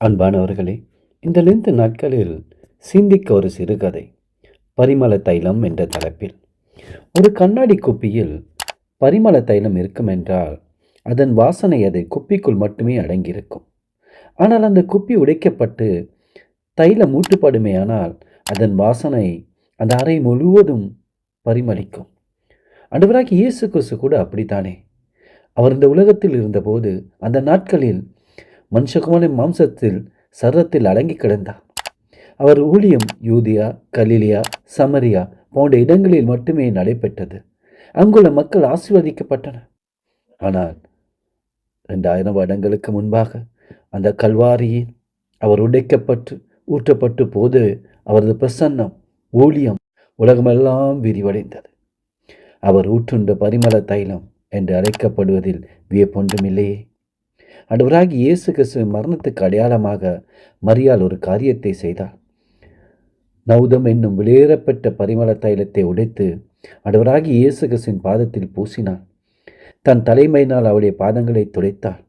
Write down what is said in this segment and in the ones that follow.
அன்பானவர்களே, இந்த லெந்து நாட்களில் சிந்திக்க ஒரு சிறுகதை. பரிமள தைலம் என்ற தலைப்பில். ஒரு கண்ணாடி குப்பியில் பரிமள தைலம் இருக்கும் என்றால் அதன் வாசனை அதை குப்பிக்குள் மட்டுமே அடங்கியிருக்கும். ஆனால் அந்த குப்பி உடைக்கப்பட்டு தைலம் ஊட்டுப்படுமேயானால் அதன் வாசனை அந்த அறை முழுவதும் பரிமளிக்கும். ஆண்டவராகிய இயேசு கிறிஸ்து கூட அப்படித்தானே. அவர் இந்த உலகத்தில் இருந்தபோது அந்த நாட்களில் மனுஷகுமாரின் மாம்சத்தில் சரத்தில் அடங்கி கிடந்தார். அவர் ஊழியம் யூதியா, கலிலியா, சமரியா போன்ற இடங்களில் மட்டுமே நடைபெற்றது. அங்குள்ள மக்கள் ஆசீர்வதிக்கப்பட்டனர். ஆனால் 2000 வருடங்களுக்கு முன்பாக அந்த கல்வாரியில் அவர் உடைக்கப்பட்டு ஊற்றப்பட்டு போது அவரது பிரசன்னம் ஊழியம் உலகமெல்லாம் விரிவடைந்தது. அவர் ஊற்றுண்ட பரிமள தைலம் என்று அழைக்கப்படுவதில் வியப்பொன்றுமில்லையே. ஆண்டவராகிய இயேசு கிறிஸ்துவின் மரணத்துக்கு அடையாளமாக மரியாள் ஒரு காரியத்தை செய்தார். நௌதம் என்னும் வெளியேறப்பட்ட பரிமள தைலத்தை உடைத்து ஆண்டவராகிய இயேசு கிறிஸ்துவின் பாதத்தில் பூசினார். தன் தலைமையினால் அவருடைய பாதங்களை துடைத்தார்.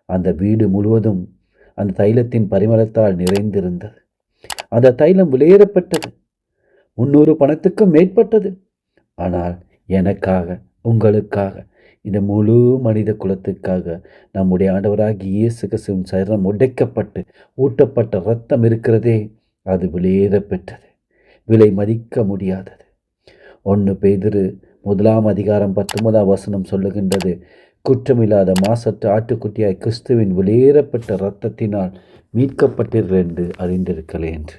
அந்த வீடு முழுவதும் அந்த தைலத்தின் பரிமளத்தால் நிறைந்திருந்தது. அந்த தைலம் வெளியேறப்பட்டது. 300 பணத்துக்கும் மேற்பட்டது. ஆனால் எனக்காக, உங்களுக்காக, இந்த முழு மனித குலத்துக்காக நம்முடைய ஆண்டவராகிய இயேசு கிறிஸ்துவின் சரீரம் உடைக்கப்பட்டு ஊட்டப்பட்ட இரத்தம் இருக்கிறதே, அது வெளியேறப்பெற்றது, விலை மதிக்க முடியாதது. 1 பேதுரு 1:19 சொல்லுகின்றது, குற்றமில்லாத மாசற்ற ஆட்டுக்குட்டியாய் கிறிஸ்துவின் வெளியேறப்பட்ட இரத்தத்தினால் மீட்கப்பட்டீர்கள் என்று அறிந்திருக்கலே என்று.